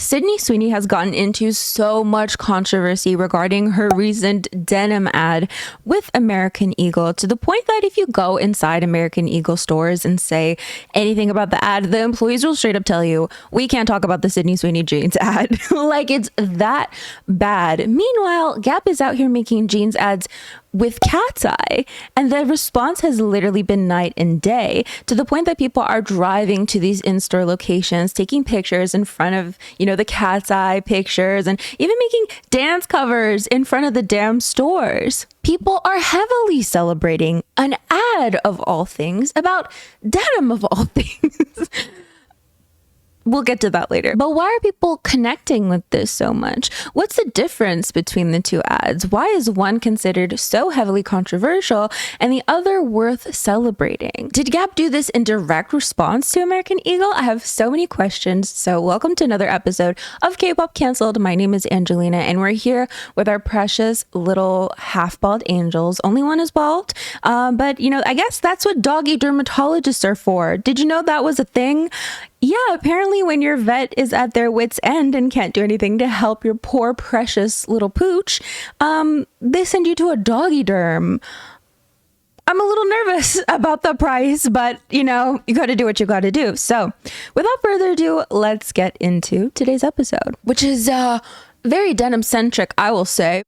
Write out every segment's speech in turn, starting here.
Sydney Sweeney has gotten into so much controversy regarding her recent denim ad with American Eagle, to the point that if you go inside American Eagle stores and say anything about the ad, the employees will straight up tell you, we can't talk about the Sydney Sweeney jeans ad. Like, it's that bad. Meanwhile, Gap is out here making jeans ads with Katseye, and the response has literally been night and day, to the point that people are driving to these in-store locations, taking pictures in front of, the Katseye pictures, and even making dance covers in front of the damn stores. People are heavily celebrating an ad of all things about denim of all things. We'll get to that later. But why are people connecting with this so much? What's the difference between the two ads? Why is one considered so heavily controversial and the other worth celebrating? Did Gap do this in direct response to American Eagle? I have so many questions. So welcome to another episode of Kpop Cancelled. My name is Angelina, and we're here with our precious little half-bald angels. Only one is bald. But I guess that's what doggy dermatologists are for. Did you know that was a thing? Yeah, apparently when your vet is at their wit's end and can't do anything to help your poor, precious little pooch, they send you to a doggy derm. I'm a little nervous about the price, but you got to do what you got to do. So without further ado, let's get into today's episode, which is very denim centric, I will say.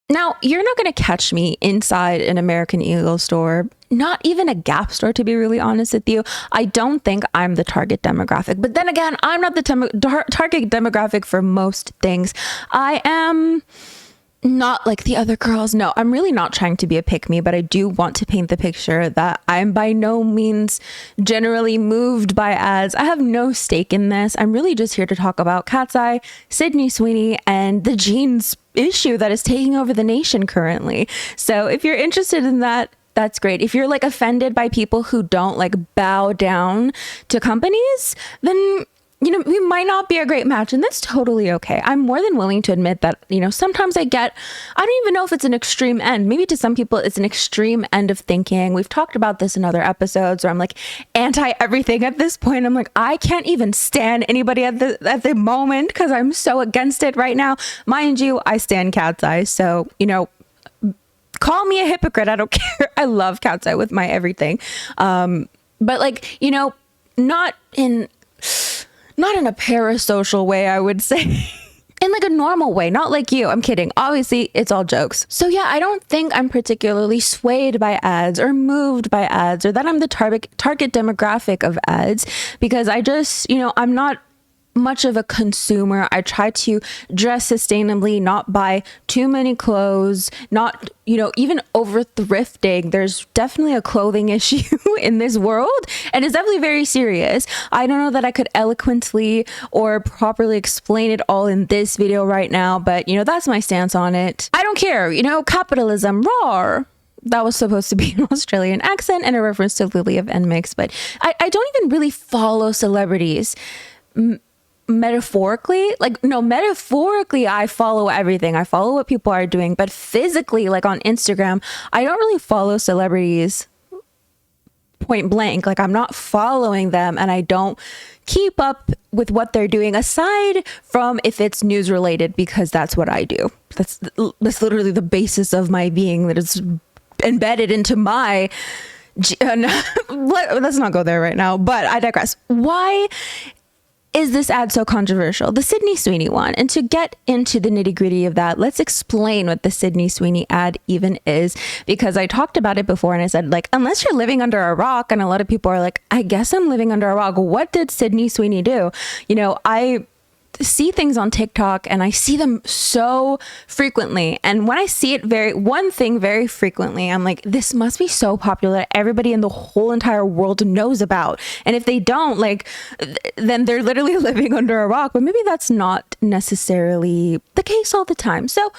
Now, you're not going to catch me inside an American Eagle store, not even a Gap store, to be really honest with you. I don't think I'm the target demographic. But then again, I'm not the target demographic for most things. I am not like the other girls. No, I'm really not trying to be a pick me, but I do want to paint the picture that I'm by no means generally moved by ads. I have no stake in this. I'm really just here to talk about Katseye, Sydney Sweeney, and the jeans issue that is taking over the nation currently. So if you're interested in that, that's great. If you're offended by people who don't bow down to companies, then we might not be a great match, and that's totally okay. I'm more than willing to admit that, sometimes I don't even know if it's an extreme end. Maybe to some people it's an extreme end of thinking. We've talked about this in other episodes where I'm anti everything at this point. I'm I can't even stand anybody at the moment because I'm so against it right now. Mind you, I stand Katseye, so, call me a hypocrite. I don't care. I love Katseye with my everything. But not in a parasocial way, I would say. In a normal way, not like you. I'm kidding. Obviously, it's all jokes. So yeah, I don't think I'm particularly swayed by ads or moved by ads, or that I'm the target demographic of ads, because I just, I'm not much of a consumer. I try to dress sustainably, not buy too many clothes, not, even over thrifting. There's definitely a clothing issue in this world, and it's definitely very serious. I don't know that I could eloquently or properly explain it all in this video right now, but that's my stance on it. I don't care, capitalism, roar. That was supposed to be an Australian accent and a reference to Lily of NMIX, but I don't even really follow celebrities. Metaphorically, metaphorically I follow everything. I follow what people are doing, but physically, on Instagram, I don't really follow celebrities point blank. I'm not following them, and I don't keep up with what they're doing, aside from if it's news related, because that's what I do. That's literally the basis of my being, that is embedded into my let's not go there right now, but I digress. Why is this ad so controversial? The Sydney Sweeney one. And to get into the nitty gritty of that, let's explain what the Sydney Sweeney ad even is, because I talked about it before and I said, unless you're living under a rock, and a lot of people are I guess I'm living under a rock. What did Sydney Sweeney do? I see things on TikTok and I see them so frequently, and when I see it one thing very frequently, I'm this must be so popular, everybody in the whole entire world knows about, and if they don't, then they're literally living under a rock. But maybe that's not necessarily the case all the time. So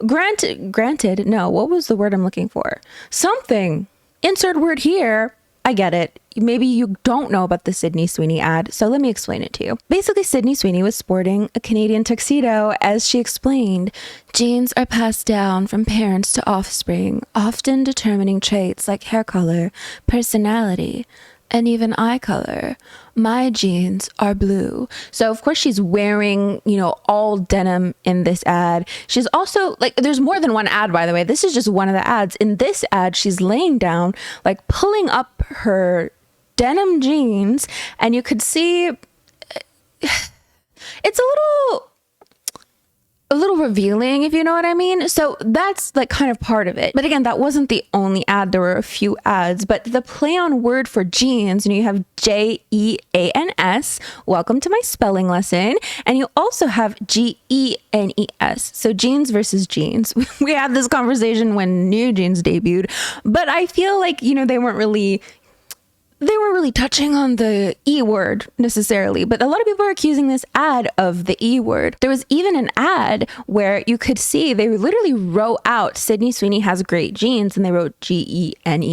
granted, no, what was the word I'm looking for? Something, insert word here. I get it. Maybe you don't know about the Sydney Sweeney ad, so let me explain it to you. Basically, Sydney Sweeney was sporting a Canadian tuxedo. As she explained, genes are passed down from parents to offspring, often determining traits like hair color, personality, and even eye color. My jeans are blue. So of course she's wearing, all denim in this ad. She's also like, there's more than one ad, by the way. This is just one of the ads. In this ad, she's laying down, like pulling up her denim jeans, and you could see it's a little revealing, if you know what I mean. So that's like kind of part of it. But again, that wasn't the only ad. There were a few ads, but the play on word for jeans, and you have Jeans. Welcome to my spelling lesson. And you also have Genes. So jeans versus jeans. We had this conversation when New Jeans debuted, but I feel like, they weren't really touching on the E word necessarily, but a lot of people are accusing this ad of the E word. There was even an ad where you could see they literally wrote out Sydney Sweeney has great jeans, and they wrote Genes, and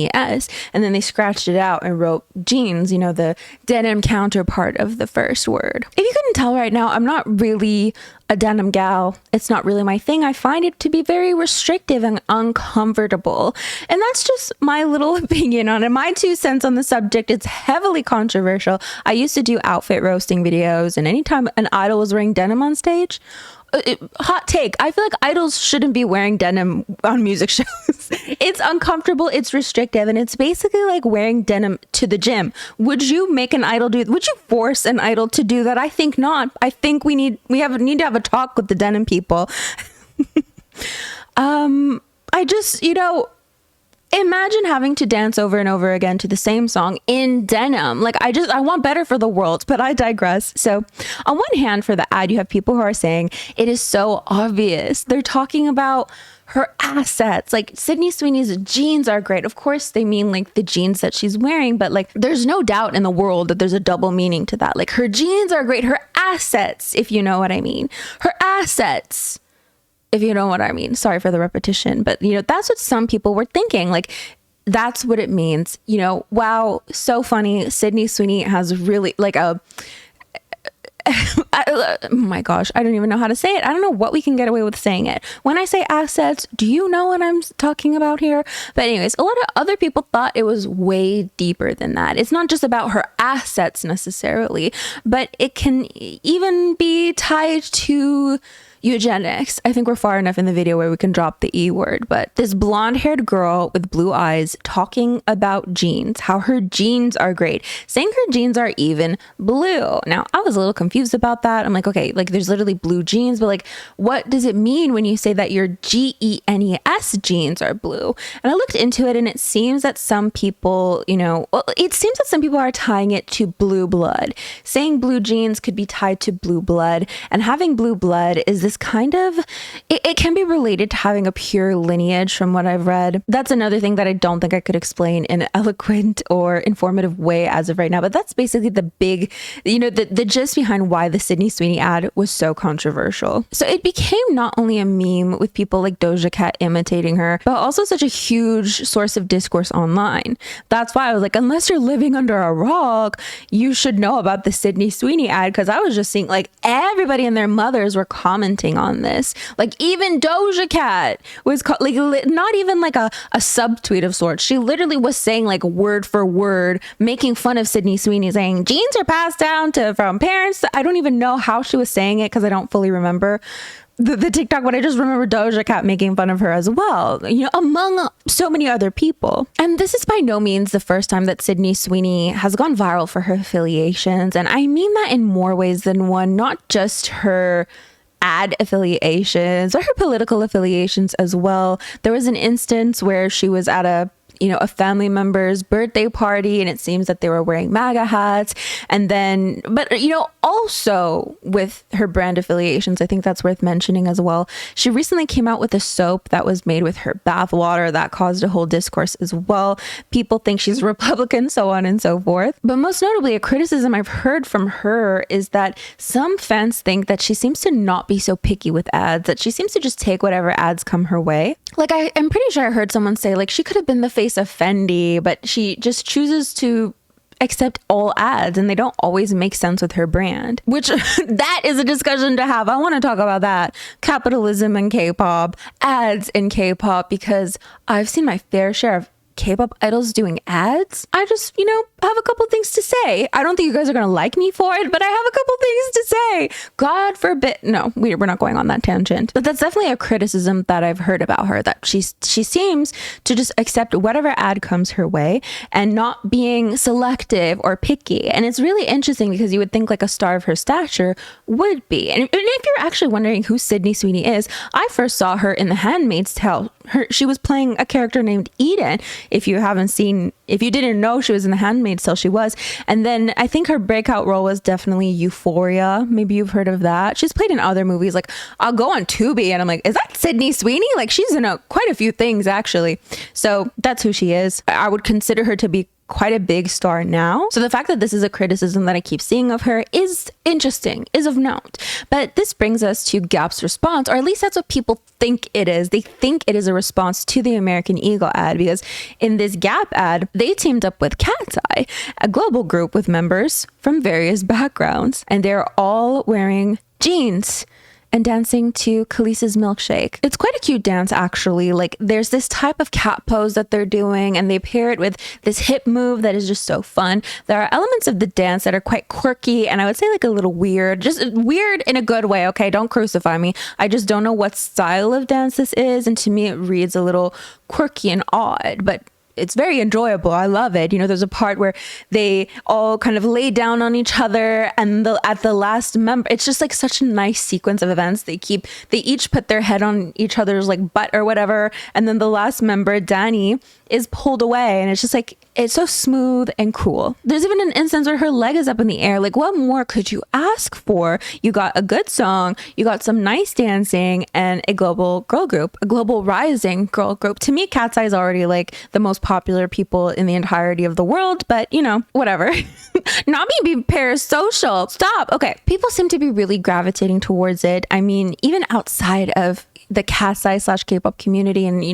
then they scratched it out and wrote jeans, the denim counterpart of the first word. If you couldn't tell right now, I'm not really a denim gal. It's not really my thing. I find it to be very restrictive and uncomfortable. And that's just my little opinion on it. My 2 cents on the subject. It's heavily controversial. I used to do outfit roasting videos, and anytime an idol was wearing denim on stage, hot take, I feel like idols shouldn't be wearing denim on music shows. It's uncomfortable, it's restrictive, and it's basically like wearing denim to the gym. Would you make an idol would you force an idol to do that? I think not. I think we need to have a talk with the denim people. I just, imagine having to dance over and over again to the same song in denim. Like, I want better for the world, but I digress. So on one hand, for the ad, you have people who are saying it is so obvious. They're talking about her assets. Like, Sydney Sweeney's jeans are great. Of course, they mean like the jeans that she's wearing, but like, there's no doubt in the world that there's a double meaning to that. Like, her jeans are great. Her assets, if you know what I mean. Her assets, if you know what I mean. Sorry for the repetition, but that's what some people were thinking. Like, that's what it means. Wow, so funny. Sydney Sweeney has really like oh my gosh, I don't even know how to say it. I don't know what we can get away with saying it. When I say assets, do you know what I'm talking about here? But anyways, a lot of other people thought it was way deeper than that. It's not just about her assets necessarily, but it can even be tied to eugenics. I think we're far enough in the video where we can drop the E word, but this blonde-haired girl with blue eyes talking about jeans, how her jeans are great, saying her jeans are even blue. Now, I was a little confused about that. I'm like, okay, like there's literally blue jeans, but like, what does it mean when you say that your Genes jeans are blue? And I looked into it, and it seems that some people, are tying it to blue blood. Saying blue jeans could be tied to blue blood, and having blue blood is this kind of, it can be related to having a pure lineage from what I've read. That's another thing that I don't think I could explain in an eloquent or informative way as of right now, but that's basically the big, the gist behind why the Sydney Sweeney ad was so controversial. So it became not only a meme with people like Doja Cat imitating her, but also such a huge source of discourse online. That's why I was like, unless you're living under a rock, you should know about the Sydney Sweeney ad, because I was just seeing like everybody and their mothers were commenting on this. Like, even Doja Cat was not even like a subtweet of sorts. She literally was saying like word for word, making fun of Sydney Sweeney, saying jeans are passed down from parents. I don't even know how she was saying it because I don't fully remember the TikTok, but I just remember Doja Cat making fun of her as well, among so many other people. And this is by no means the first time that Sydney Sweeney has gone viral for her affiliations. And I mean that in more ways than one, not just her ad affiliations or her political affiliations as well. There was an instance where she was at a family member's birthday party, and it seems that they were wearing MAGA hats. And then, but also with her brand affiliations, I think that's worth mentioning as well. She recently came out with a soap that was made with her bath water that caused a whole discourse as well. People think she's Republican, so on and so forth. But most notably, a criticism I've heard from her is that some fans think that she seems to not be so picky with ads, that she seems to just take whatever ads come her way. Like, I'm pretty sure I heard someone say like she could have been the face of Fendi, but she just chooses to accept all ads, and they don't always make sense with her brand, which that is a discussion to have. I want to talk about that. Capitalism in K-pop, ads in K-pop, because I've seen my fair share of K-pop idols doing ads, I just, have a couple things to say. I don't think you guys are going to like me for it, but I have a couple things to say. God forbid. No, we're not going on that tangent. But that's definitely a criticism that I've heard about her, that she seems to just accept whatever ad comes her way and not being selective or picky. And it's really interesting because you would think like a star of her stature would be. And if you're actually wondering who Sydney Sweeney is, I first saw her in The Handmaid's Tale. She was playing a character named Eden. If you didn't know she was in The Handmaid's Tale, she was. And then I think her breakout role was definitely Euphoria. Maybe you've heard of that. She's played in other movies. Like, I'll go on Tubi and I'm like, is that Sydney Sweeney? Like, she's in quite a few things actually. So that's who she is. I would consider her to be quite a big star now. So the fact that this is a criticism that I keep seeing of her is interesting, is of note. But this brings us to Gap's response, or at least that's what people think it is. They think it is a response to the American Eagle ad, because in this Gap ad, they teamed up with Katseye, a global group with members from various backgrounds, and they're all wearing jeans and dancing to Khaleesi's Milkshake. It's quite a cute dance, actually. Like, there's this type of cat pose that they're doing, and they pair it with this hip move that is just so fun. There are elements of the dance that are quite quirky, and I would say like a little weird, just weird in a good way. Okay, don't crucify me. I just don't know what style of dance this is, and to me it reads a little quirky and odd, but it's very enjoyable. I love it. There's a part where they all kind of lay down on each other, and at the last member, it's just like such a nice sequence of events. They each put their head on each other's like butt or whatever, and then the last member, Danny, is pulled away, and it's just like, it's so smooth and cool. There's even an instance where her leg is up in the air. Like, what more could you ask for? You got a good song, you got some nice dancing, and a global girl group, a global rising girl group. To me, Katseye is already like the most popular people in the entirety of the world, but whatever. Not me being parasocial. Stop. Okay. People seem to be really gravitating towards it. I mean, even outside of the Katseye / K-pop community, and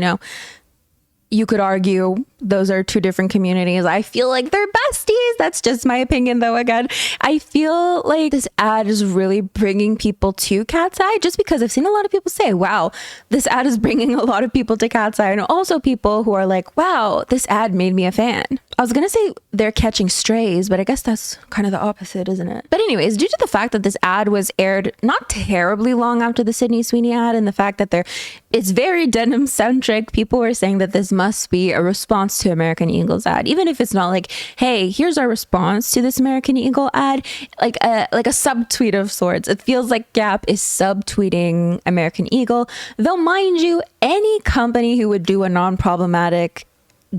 you could argue those are two different communities. I feel like they're besties. That's just my opinion, though. Again, I feel like this ad is really bringing people to Katseye, just because I've seen a lot of people say, wow, this ad is bringing a lot of people to Katseye. And also people who are like, wow, this ad made me a fan. I was going to say they're catching strays, but I guess that's kind of the opposite, isn't it? But anyways, due to the fact that this ad was aired not terribly long after the Sydney Sweeney ad, and the fact that it's very denim centric, people were saying that this must be a response to American Eagle's ad, even if it's not like, hey, here's our response to this American Eagle ad, like a subtweet of sorts. It feels like Gap is subtweeting American Eagle, though mind you, any company who would do a non-problematic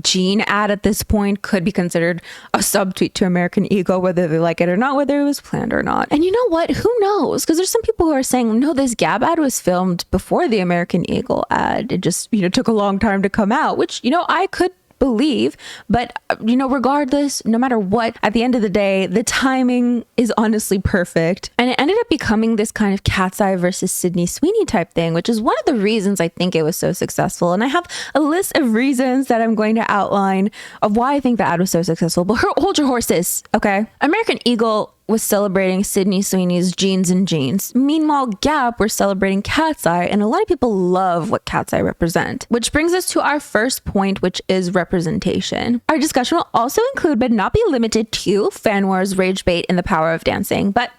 jean ad at this point could be considered a subtweet to American Eagle, whether they like it or not, whether it was planned or not. And you know what? Who knows? Because there's some people who are saying, no, this Gap ad was filmed before the American Eagle ad. It just, took a long time to come out, which, I could believe, but regardless, no matter what, at the end of the day, the timing is honestly perfect, and it ended up becoming this kind of Katseye versus Sydney Sweeney type thing, which is one of the reasons I think it was so successful. And I have a list of reasons that I'm going to outline of why I think the ad was so successful, but hold your horses, okay? American Eagle was celebrating Sydney Sweeney's jeans and jeans. Meanwhile, Gap were celebrating Katseye, and a lot of people love what Katseye represent. Which brings us to our first point, which is representation. Our discussion will also include, but not be limited to, fan wars, rage bait, and the power of dancing. But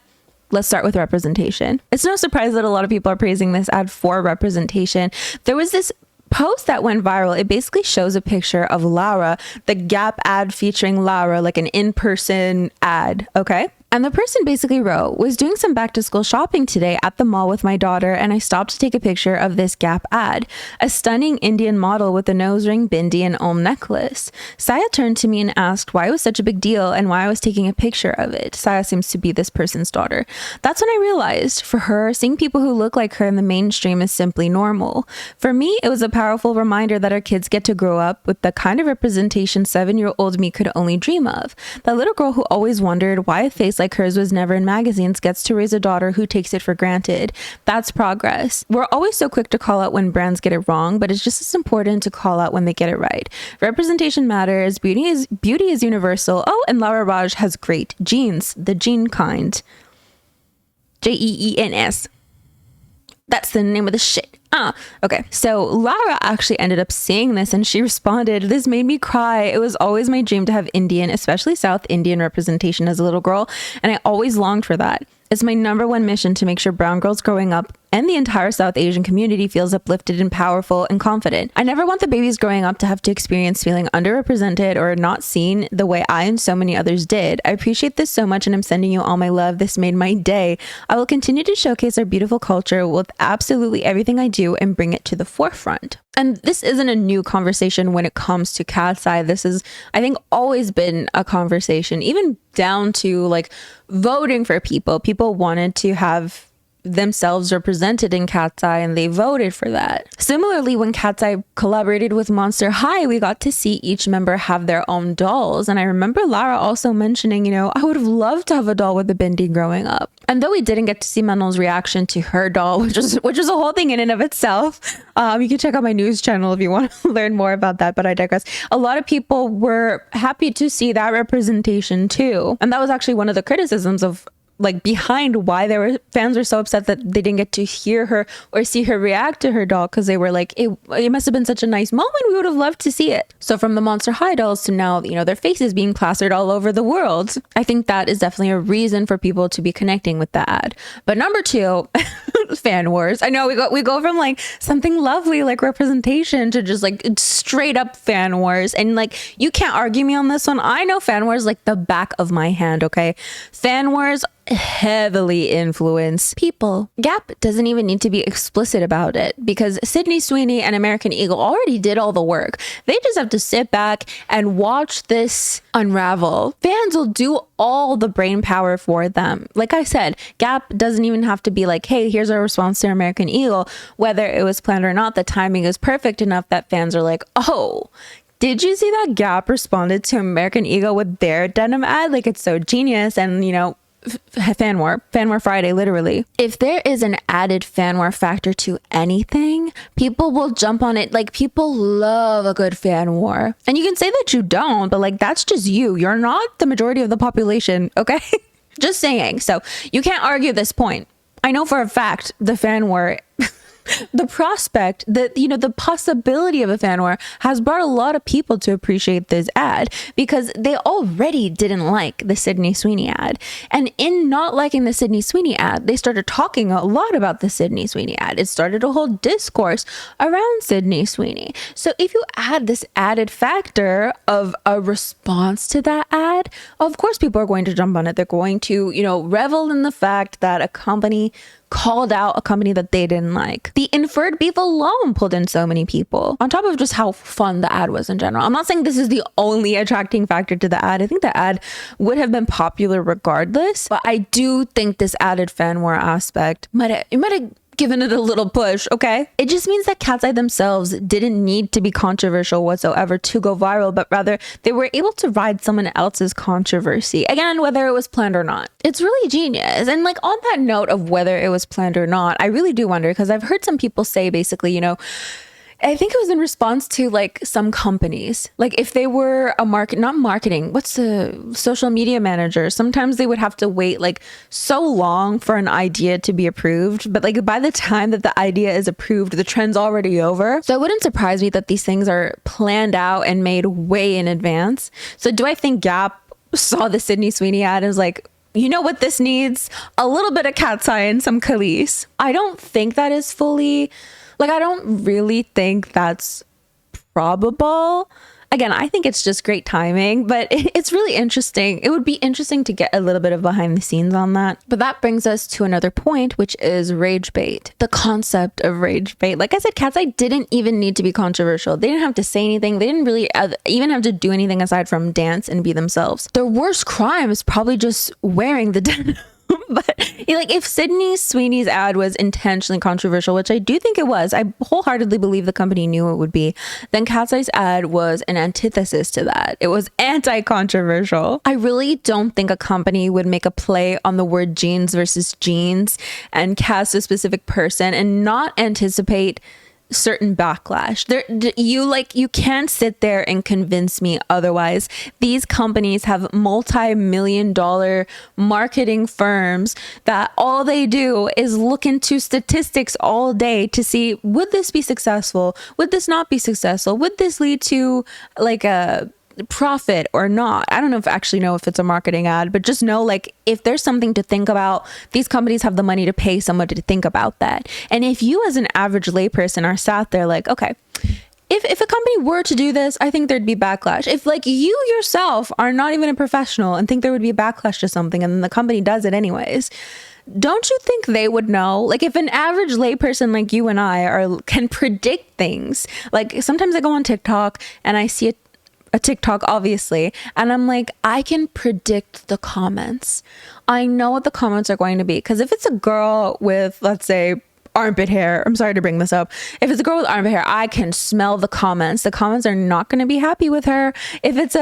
let's start with representation. It's no surprise that a lot of people are praising this ad for representation. There was this post that went viral. It basically shows a picture of Laura, the Gap ad featuring Laura, like an in-person ad, okay? And the person basically wrote, was doing some back to school shopping today at the mall with my daughter, and I stopped to take a picture of this Gap ad. A stunning Indian model with a nose ring, bindi, and om necklace. Saya turned to me and asked why it was such a big deal and why I was taking a picture of it. Saya seems to be this person's daughter. That's when I realized, for her, seeing people who look like her in the mainstream is simply normal. For me, it was a powerful reminder that our kids get to grow up with the kind of representation 7-year-old me could only dream of. That little girl who always wondered why a face like hers was never in magazines gets to raise a daughter who takes it for granted. That's progress. We're always so quick to call out when brands get it wrong, but it's just as important to call out when they get it right. Representation matters. Beauty is universal. Oh, and Laura Raj has great jeans, the jean kind. Jeans. That's the name of the shit. Okay, so Lara actually ended up seeing this and she responded, "This made me cry. It was always my dream to have Indian, especially South Indian representation as a little girl, and I always longed for that. It's my #1 mission to make sure brown girls growing up and the entire South Asian community feels uplifted and powerful and confident. I never want the babies growing up to have to experience feeling underrepresented or not seen the way I and so many others did. I appreciate this so much and I'm sending you all my love. This made my day. I will continue to showcase our beautiful culture with absolutely everything I do and bring it to the forefront." And this isn't a new conversation when it comes to Katseye. This is, I think, always been a conversation, even down to like voting for people. People wanted to have themselves represented in Katseye and they voted for that. Similarly, when Katseye collaborated with Monster High, we got to see each member have their own dolls. And I remember Lara also mentioning, I would have loved to have a doll with a bindi growing up. And though we didn't get to see Manol's reaction to her doll, which is a whole thing in and of itself, you can check out my news channel if you want to learn more about that, but I digress. A lot of people were happy to see that representation too. And that was actually one of the criticisms of like behind why fans were so upset that they didn't get to hear her or see her react to her doll, because they were like, it must have been such a nice moment, we would have loved to see it. So from the Monster High dolls to now, their faces being plastered all over the world, I think that is definitely a reason for people to be connecting with the ad. But number 2, fan wars. I know we go from like something lovely like representation to just like straight up fan wars, and like you can't argue me on this one. I know fan wars like the back of my hand. Okay, fan wars heavily influence people. Gap doesn't even need to be explicit about it because Sydney Sweeney and American Eagle already did all the work. They just have to sit back and watch this unravel. Fans will do all the brain power for them. Like I said, Gap doesn't even have to be like, hey, here's our response to American Eagle. Whether it was planned or not, the timing is perfect enough that fans are like, oh, did you see that Gap responded to American Eagle with their denim ad? Like, it's so genius. And fan war Friday, literally. If there is an added fan war factor to anything, people will jump on it. Like, people love a good fan war. And you can say that you don't, but like, that's just you. You're not the majority of the population, okay? Just saying. So you can't argue this point. I know for a fact the fan war the prospect that, the possibility of a fan war has brought a lot of people to appreciate this ad because they already didn't like the Sydney Sweeney ad. And in not liking the Sydney Sweeney ad, they started talking a lot about the Sydney Sweeney ad. It started a whole discourse around Sydney Sweeney. So if you add this added factor of a response to that ad, of course people are going to jump on it. They're going to, revel in the fact that a company called out a company that they didn't like. The inferred beef alone pulled in so many people, on top of just how fun the ad was in general. I'm not saying this is the only attracting factor to the ad. I think the ad would have been popular regardless, but I do think this added fan war aspect might have given it a little push, okay? It just means that Katseye themselves didn't need to be controversial whatsoever to go viral, but rather they were able to ride someone else's controversy. Again, whether it was planned or not. It's really genius. And like, on that note of whether it was planned or not, I really do wonder, because I've heard some people say basically, I think it was in response to like some companies, like if they were what's the social media manager? Sometimes they would have to wait like so long for an idea to be approved. But like by the time that the idea is approved, the trend's already over. So it wouldn't surprise me that these things are planned out and made way in advance. So do I think Gap saw the Sydney Sweeney ad and was like, you know what this needs? A little bit of Katseye and some Khalees. I don't think that is fully... Like, I don't really think that's probable. Again, I think it's just great timing, but it's really interesting. It would be interesting to get a little bit of behind the scenes on that. But that brings us to another point, which is rage bait. The concept of rage bait. Like I said, Katseye didn't even need to be controversial. They didn't have to say anything. They didn't really even have to do anything aside from dance and be themselves. Their worst crime is probably just wearing the denim. But like, if Sydney Sweeney's ad was intentionally controversial, which I do think it was, I wholeheartedly believe the company knew it would be, then Katseye's ad was an antithesis to that. It was anti-controversial. I really don't think a company would make a play on the word jeans versus jeans and cast a specific person and not anticipate certain backlash. You can't sit there and convince me otherwise. These companies have multi-million-dollar marketing firms that all they do is look into statistics all day to see, would this be successful? Would this not be successful? Would this lead to like a profit or not? I don't actually know if it's a marketing ad, but just know, like, if there's something to think about, these companies have the money to pay someone to think about that. And if you as an average layperson are sat there like, okay, if a company were to do this, I think there'd be backlash. If like you yourself are not even a professional and think there would be a backlash to something and then the company does it anyways, don't you think they would know? Like, if an average layperson like you and I can predict things, like sometimes I go on TikTok and I see a TikTok, obviously, and I'm like, I can predict the comments. I know what the comments are going to be, because if it's a girl with, let's say, armpit hair, I'm sorry to bring this up, if it's a girl with armpit hair, I can smell the comments. The comments are not going to be happy with her. If it's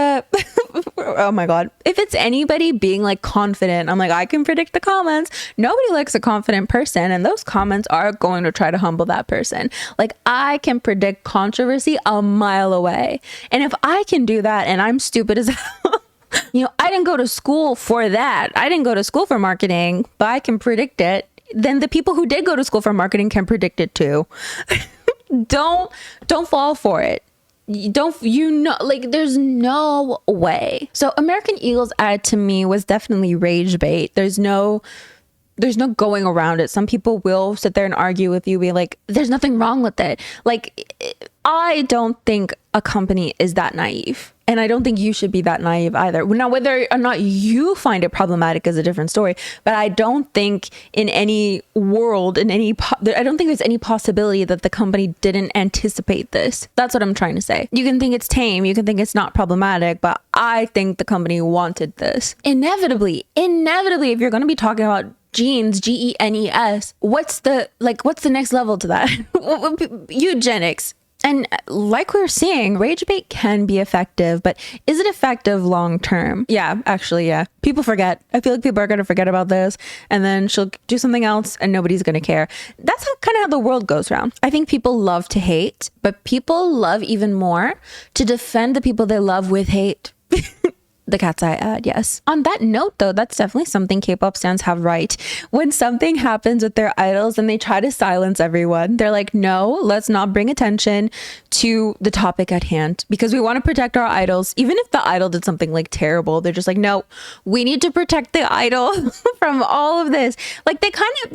oh my god, if it's anybody being like confident, I'm like, I can predict the comments. Nobody likes a confident person, and those comments are going to try to humble that person. Like, I can predict controversy a mile away, and if I can do that, and I'm stupid as hell, I didn't go to school for that. I didn't go to school for marketing, but I can predict it. Then the people who did go to school for marketing can predict it too. Don't fall for it. There's no way. So American Eagle's ad to me was definitely rage bait. There's no going around it. Some people will sit there and argue with you, be like, there's nothing wrong with it. Like, I don't think a company is that naive. And I don't think you should be that naive either. Now, whether or not you find it problematic is a different story. But I don't think in any world, I don't think there's any possibility that the company didn't anticipate this. That's what I'm trying to say. You can think it's tame, you can think it's not problematic, but I think the company wanted this. Inevitably, if you're going to be talking about genes, GENES, what's the next level to that? Eugenics. And like we were saying, rage bait can be effective, but is it effective long term? Yeah, actually, yeah. People forget. I feel like people are going to forget about this, and then she'll do something else and nobody's going to care. That's kind of how the world goes around. I think people love to hate, but people love even more to defend the people they love with hate. The Katseye ad, yes. On that note, though, that's definitely something K-pop stans have right. When something happens with their idols and they try to silence everyone, they're like, no, let's not bring attention to the topic at hand because we want to protect our idols. Even if the idol did something like terrible, they're just like, no, we need to protect the idol from all of this. Like, they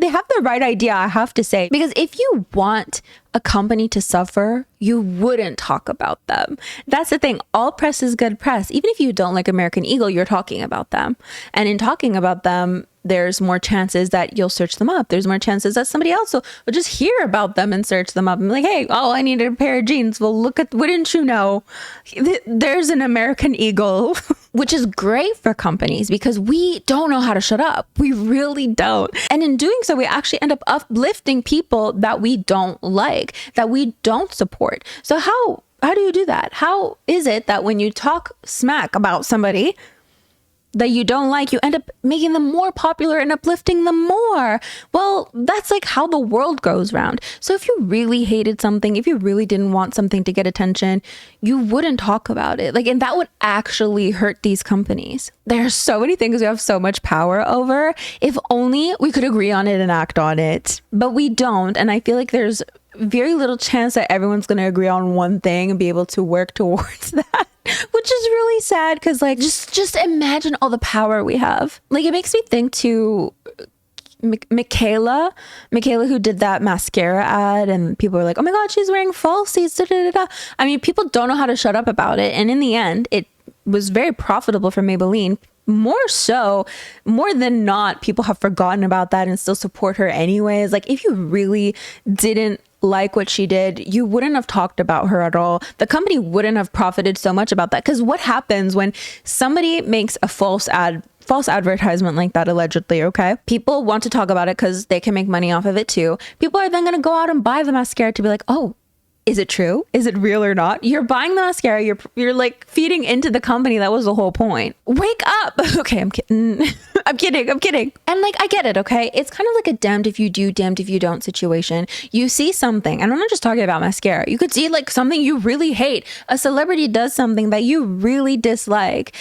have the right idea, I have to say, because if you want a company to suffer, you wouldn't talk about them. That's the thing. All press is good press. Even if you don't like American Eagle, you're talking about them. And in talking about them, there's more chances that you'll search them up. There's more chances that somebody else will just hear about them and search them up and be like, hey, oh, I needed a pair of jeans. Well, wouldn't you know, there's an American Eagle, which is great for companies because we don't know how to shut up. We really don't. And in doing so, we actually end up uplifting people that we don't like, that we don't support. So how do you do that? How is it that when you talk smack about somebody that you don't like, you end up making them more popular and uplifting them more? Well, that's like how the world goes round. So if you really hated something, if you really didn't want something to get attention, you wouldn't talk about it. Like, and that would actually hurt these companies. There are so many things we have so much power over. If only we could agree on it and act on it, but we don't. And I feel like there's very little chance that everyone's going to agree on one thing and be able to work towards that. Which is really sad because, like, just imagine all the power we have. Like, it makes me think to Michaela, who did that mascara ad, and people were like, oh my god, she's wearing falsies. Da, da, da, da. I mean, people don't know how to shut up about it. And in the end, it was very profitable for Maybelline. More than not, people have forgotten about that and still support her anyways. Like, if you really didn't like what she did, you wouldn't have talked about her at all. The company wouldn't have profited so much about that. Because what happens when somebody makes a false advertisement like that, allegedly, okay? People want to talk about it because they can make money off of it too. People are then going to go out and buy the mascara to be like, oh, Is it true? Is it real or not? You're buying the mascara. You're like feeding into the company. That was the whole point. Wake up. Okay, I'm kidding. I'm kidding. And like, I get it, okay? It's kind of like a damned if you do, damned if you don't situation. You see something, and I'm not just talking about mascara. You could see like something you really hate. A celebrity does something that you really dislike.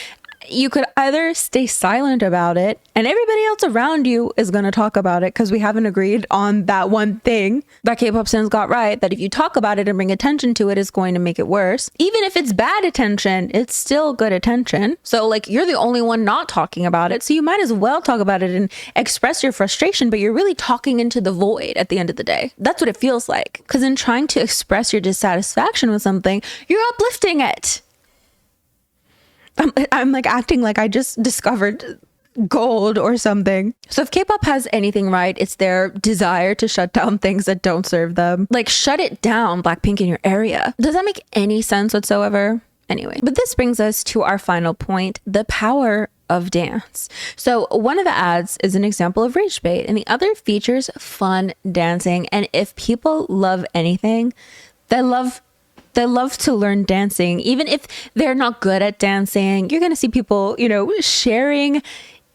You could either stay silent about it and everybody else around you is going to talk about it because we haven't agreed on that one thing that K-pop fans got right, that if you talk about it and bring attention to it, it's going to make it worse. Even if it's bad attention, it's still good attention. So like, you're the only one not talking about it, so you might as well talk about it and express your frustration, but you're really talking into the void at the end of the day. That's what it feels like, because in trying to express your dissatisfaction with something, you're uplifting it. I'm like acting like I just discovered gold or something. So if K-pop has anything right, it's their desire to shut down things that don't serve them. Like, shut it down, Blackpink, in your area. Does that make any sense whatsoever? Anyway, but this brings us to our final point, the power of dance. So one of the ads is an example of rage bait and the other features fun dancing. And if people love anything, they love to learn dancing. Even if they're not good at dancing, you're going to see people, sharing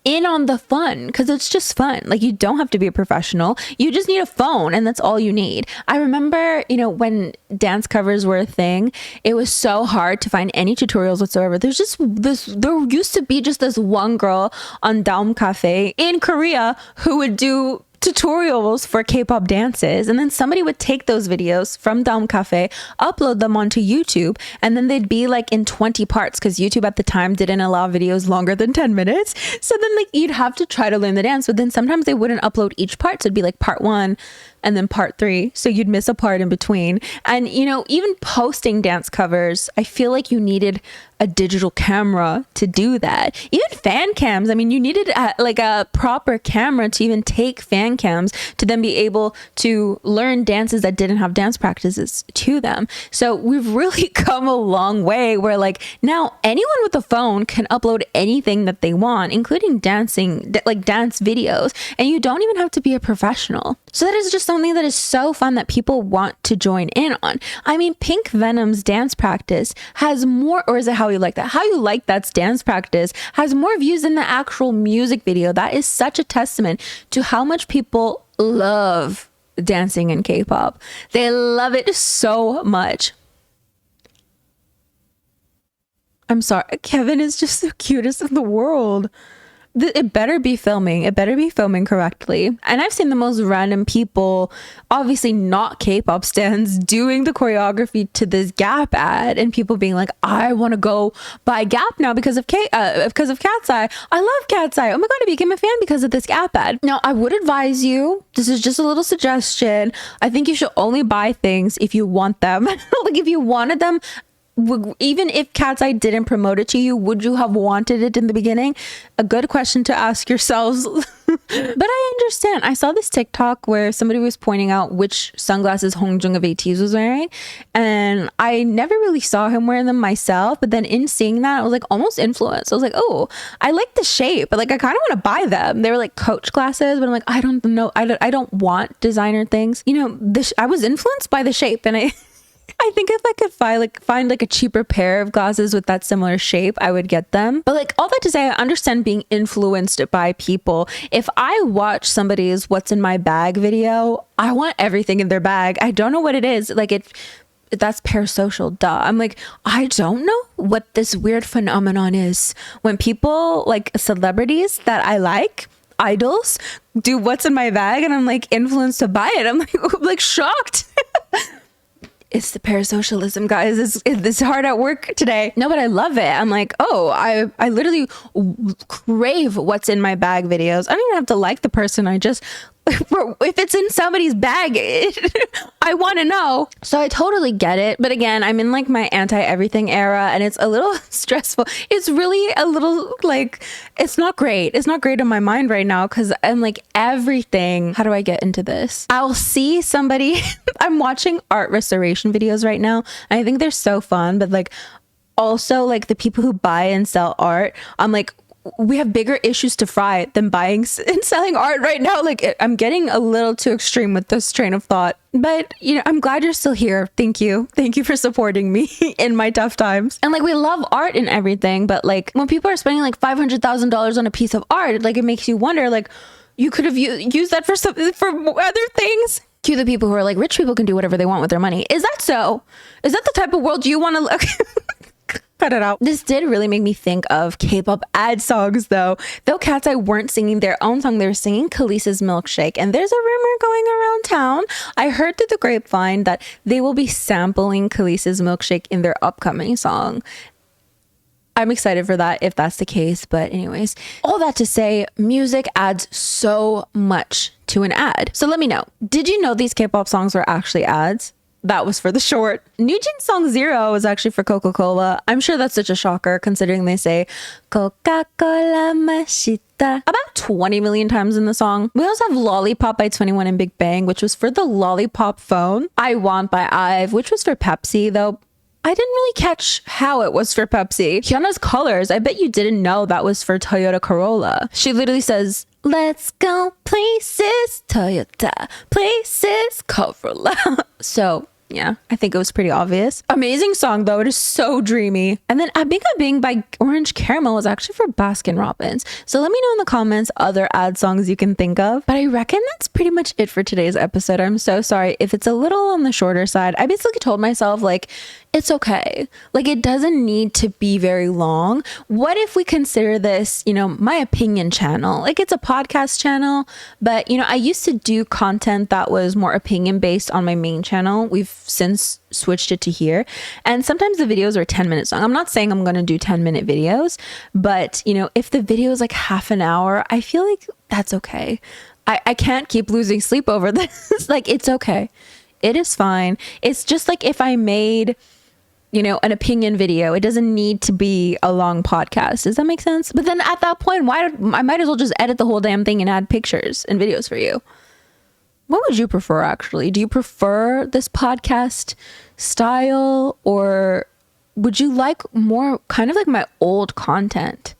in on the fun because it's just fun. Like, you don't have to be a professional. You just need a phone and that's all you need. I remember, when dance covers were a thing, it was so hard to find any tutorials whatsoever. There used to be just this one girl on Daum Cafe in Korea who would do tutorials for K-pop dances, and then somebody would take those videos from Daum Cafe, upload them onto YouTube, and then they'd be like in 20 parts because YouTube at the time didn't allow videos longer than 10 minutes. So then like you'd have to try to learn the dance, but then sometimes they wouldn't upload each part, so it'd be like part 1 and then part 3, so you'd miss a part in between. And even posting dance covers, I feel like you needed a digital camera to do that. Even fan cams, I mean, you needed a proper camera to even take fan cams to then be able to learn dances that didn't have dance practices to them. So we've really come a long way where like now anyone with a phone can upload anything that they want, including dancing, like dance videos, and you don't even have to be a professional. So that is just something that is so fun that people want to join in on. I mean, Pink Venom's dance practice has more, or is it How You Like That? How You Like That's dance practice has more views than the actual music video. That is such a testament to how much people love dancing in K-pop. They love it so much. I'm sorry, Kevin is just the cutest in the world. It better be filming. It better be filming correctly. And I've seen the most random people, obviously not K-pop stans, doing the choreography to this Gap ad, and people being like, "I want to go buy Gap now because of Katseye. I love Katseye. Oh my god, I became a fan because of this Gap ad." Now, I would advise you. This is just a little suggestion. I think you should only buy things if you want them. Like if you wanted them. Even if Katseye didn't promote it to you, would you have wanted it in the beginning? A good question to ask yourselves. But I understand. I saw this TikTok where somebody was pointing out which sunglasses Hongjung of ATEEZ was wearing, and I never really saw him wearing them myself, but then in seeing that, I was like almost influenced. I was like, oh, I like the shape, but like I kind of want to buy them. They were like Coach glasses, but I'm like, I don't know. I don't want designer things. I was influenced by the shape, and I think if I could find a cheaper pair of glasses with that similar shape, I would get them. But like all that to say, I understand being influenced by people. If I watch somebody's "What's in My Bag" video, I want everything in their bag. I don't know what it is. That's parasocial, duh. I'm like, I don't know what this weird phenomenon is when people, like celebrities that I like, idols, do "What's in My Bag," and I'm like influenced to buy it. I'm like shocked. It's the parasocialism, guys. It's hard at work today. No, but I love it. I'm like, oh, I literally crave "What's in My Bag" videos. I don't even have to like the person. I just, if it's in somebody's bag, I want to know. So I totally get it. But again, I'm in like my anti-everything era, and it's a little stressful. It's really a little like, it's not great. It's not great in my mind right now because I'm like everything. How do I get into this? I'll see somebody, I'm watching art restoration videos right now. And I think they're so fun, but like also like the people who buy and sell art, I'm like, we have bigger issues to fry than buying and selling art right now. Like, I'm getting a little too extreme with this train of thought, but you know, I'm glad you're still here. Thank you for supporting me in my tough times. And like, we love art and everything, but like when people are spending like $500,000 on a piece of art, like it makes you wonder, like, you could have used that for something, for other things. Cue the people who are like, rich people can do whatever they want with their money. Is that so? Is that the type of world you want to look? Cut it out. This did really make me think of K-pop ad songs though. Though Katseye weren't singing their own song, they were singing Khaleesi's Milkshake. And there's a rumor going around town. I heard through the grapevine that they will be sampling Khaleesi's Milkshake in their upcoming song. I'm excited for that if that's the case. But anyways, all that to say, music adds so much to an ad. So let me know, did you know these K-pop songs were actually ads? That was for the short. Nugent's song Zero was actually for Coca-Cola. I'm sure that's such a shocker considering they say Coca-Cola Mashita about 20 million times in the song. We also have Lollipop by 21 and Big Bang, which was for the Lollipop phone. I Want by IVE, which was for Pepsi, though I didn't really catch how it was for Pepsi. Hyuna's Colors, I bet you didn't know that was for Toyota Corolla. She literally says, let's go places, Toyota, places, Corolla. So yeah, I think it was pretty obvious. Amazing song though. It is so dreamy. And then Abinga Bing by Orange Caramel was actually for Baskin Robbins. So let me know in the comments other ad songs you can think of. But I reckon that's pretty much it for today's episode. I'm so sorry if it's a little on the shorter side. I basically told myself like, it's okay. Like, it doesn't need to be very long. What if we consider this, you know, my opinion channel? Like, it's a podcast channel, but you know, I used to do content that was more opinion based on my main channel. We've since switched it to here. And sometimes the videos are 10 minutes long. I'm not saying I'm going to do 10-minute videos, but you know, if the video is like half an hour, I feel like that's okay. I can't keep losing sleep over this. Like, it's okay. It is fine. It's just like if I made, you know, an opinion video, it doesn't need to be a long podcast. Does that make sense? But then at that point, I might as well just edit the whole damn thing and add pictures and videos for you. What would you prefer actually? Do you prefer this podcast style, or would you like more kind of like my old content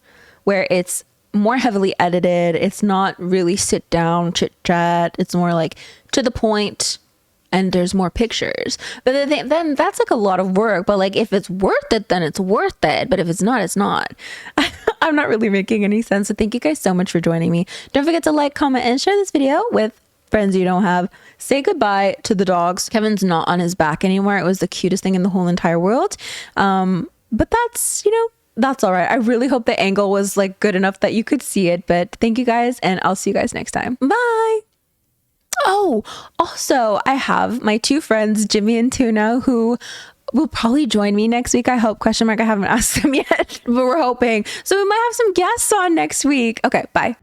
where it's more heavily edited? It's not really sit down chit chat. It's more like to the point, and there's more pictures. But then that's like a lot of work. But like, if it's worth it, then it's worth it. But if it's not, it's not. I'm not really making any sense. So thank you guys so much for joining me. Don't forget to like, comment, and share this video with friends you don't have. Say goodbye to the dogs. Kevin's not on his back anymore. It was the cutest thing in the whole entire world. But that's, you know, that's all right. I really hope the angle was like good enough that you could see it. But thank you guys, and I'll see you guys next time. Bye. Oh, also, I have my two friends, Jimmy and Tuna, who will probably join me next week. I hope, question mark. I haven't asked them yet, but we're hoping. So we might have some guests on next week. Okay, bye.